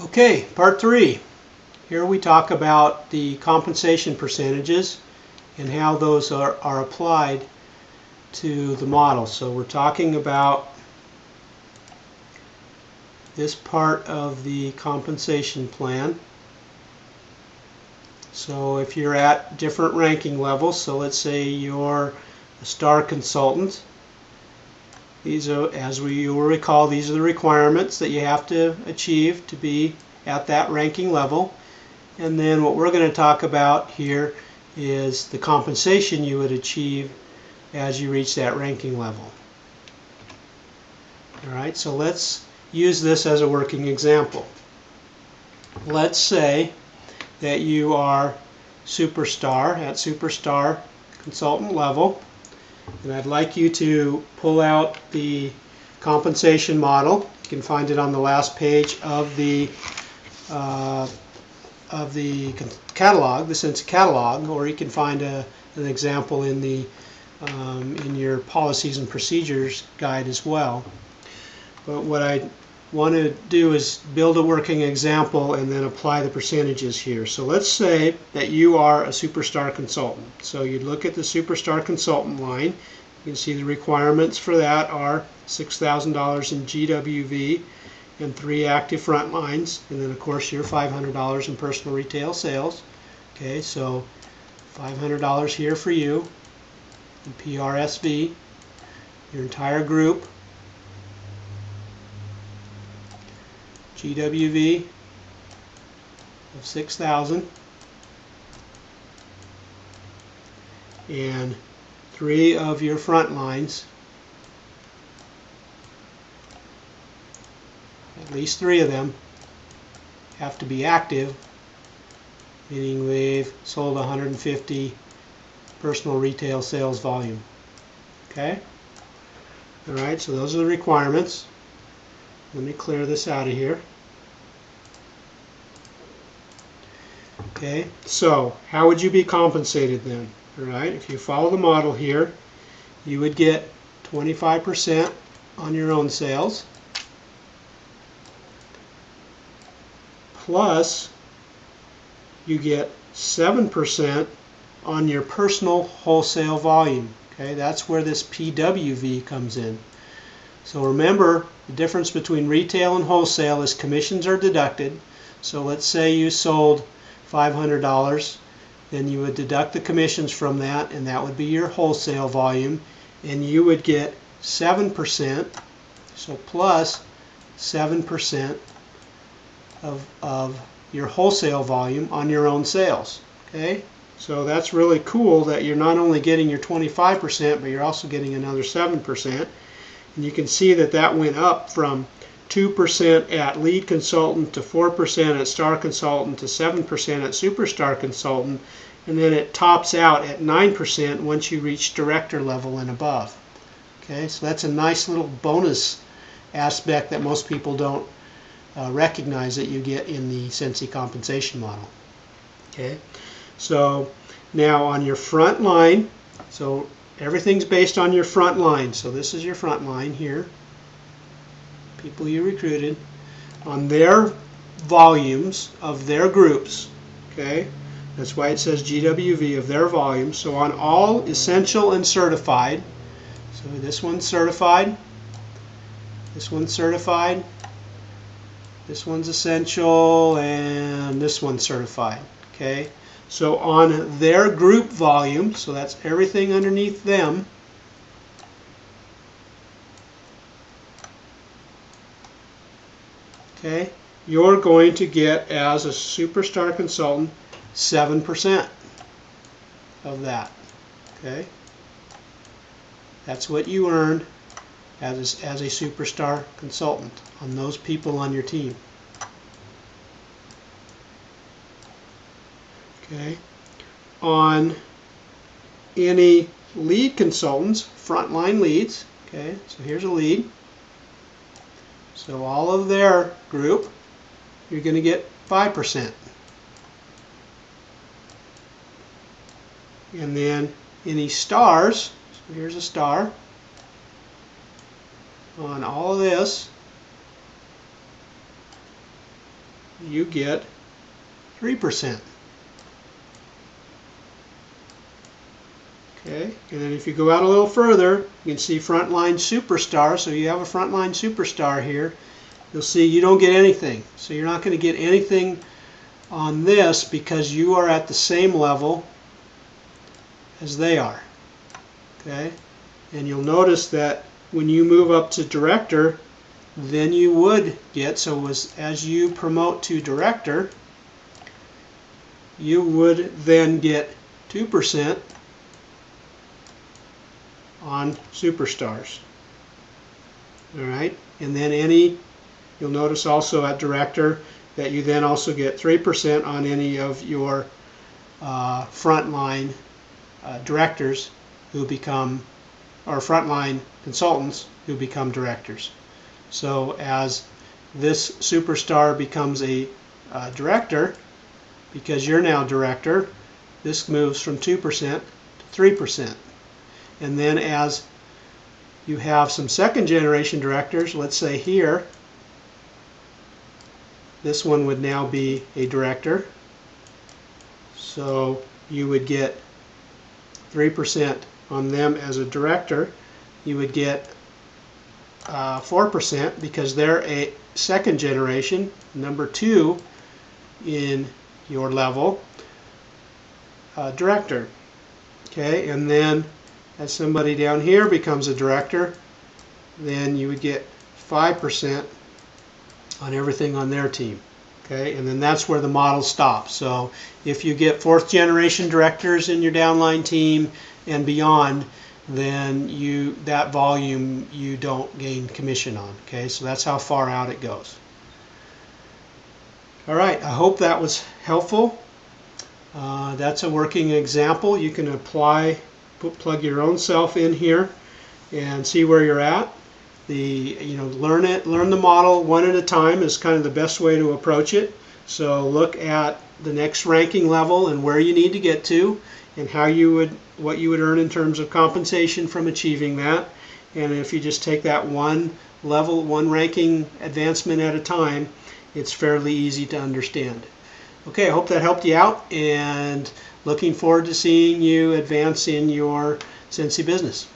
Okay, part 3. Here we talk about the compensation percentages and how those are applied to the model. So we're talking about this part of the compensation plan. So if you're at different ranking levels, so let's say you're a star consultant, these are, as you will recall, these are the requirements that you have to achieve to be at that ranking level. And then what we're going to talk about here is the compensation you would achieve as you reach that ranking level. Alright, so let's use this as a working example. Let's say that you are superstar at superstar consultant level, and I'd like you to pull out the compensation model. You can find it on the last page of the catalog, the Cincy catalog, or you can find an example in the in your policies and procedures guide as well. But what I want to do is build a working example and then apply the percentages here. So let's say that you are a superstar consultant. So you'd look at the superstar consultant line. You can see the requirements for that are $6,000 in GWV and 3 active front lines, and then of course your $500 in personal retail sales. Okay, so $500 here for you in PRSV, your entire group, GWV of 6,000, and 3 of your front lines, at least 3 of them have to be active, meaning we've sold 150 personal retail sales volume. Okay? Alright, so those are the requirements. Let me clear this out of here. Okay, so how would you be compensated then? Alright, if you follow the model here, you would get 25% on your own sales, plus you get 7% on your personal wholesale volume. Okay, that's where this PWV comes in. So remember, the difference between retail and wholesale is commissions are deducted. So let's say you sold $500, then you would deduct the commissions from that, and that would be your wholesale volume, and you would get 7%, so plus 7% of your wholesale volume on your own sales. Okay, so that's really cool that you're not only getting your 25%, but you're also getting another 7%. And you can see that that went up from 2% at lead consultant to 4% at star consultant to 7% at superstar consultant, and then it tops out at 9% once you reach director level and above. Okay, so that's a nice little bonus aspect that most people don't recognize that you get in the Cincy compensation model. Okay, so now on your front line, so everything's based on your front line. So this is your front line here, people you recruited, on their volumes of their groups. Okay, that's why it says GWV of their volumes. So on all essential and certified, so this one's certified, this one's certified, this one's essential, and this one's certified. Okay, so on their group volume, so that's everything underneath them, okay, you're going to get, as a superstar consultant, 7% of that. Okay, that's what you earned as a superstar consultant on those people on your team. Okay, on any lead consultants, frontline leads, okay, so here's a lead. So all of their group, you're going to get 5%. And then any stars, so here's a star, on all of this, you get 3%. Okay, and then if you go out a little further, you can see Frontline Superstar. So you have a Frontline Superstar here. You'll see you don't get anything. So you're not going to get anything on this because you are at the same level as they are. Okay, and you'll notice that when you move up to Director, then you would get, so as you promote to Director, you would then get 2% on Superstars. Alright, and then you'll notice also at Director that you then also get 3% on any of your frontline directors who become, or frontline consultants who become directors. So as this Superstar becomes a director, because you're now Director, this moves from 2% to 3%. And then as you have some second generation directors, let's say here, this one would now be a director. So you would get 3% on them as a director. You would get 4% because they're a second generation, number 2 in your level director. Okay, and then as somebody down here becomes a director, then you would get 5% on everything on their team. Okay, and then that's where the model stops. So if you get 4th generation directors in your downline team and beyond, then that volume you don't gain commission on. Okay, so that's how far out it goes. All right, I hope that was helpful. That's a working example. You can plug your own self in here and see where you're at. Learn the model one at a time is kind of the best way to approach it. So look at the next ranking level and where you need to get to, and what you would earn in terms of compensation from achieving that. And if you just take that one ranking advancement at a time, it's fairly easy to understand. Okay, I hope that helped you out, and looking forward to seeing you advance in your Scentsy business.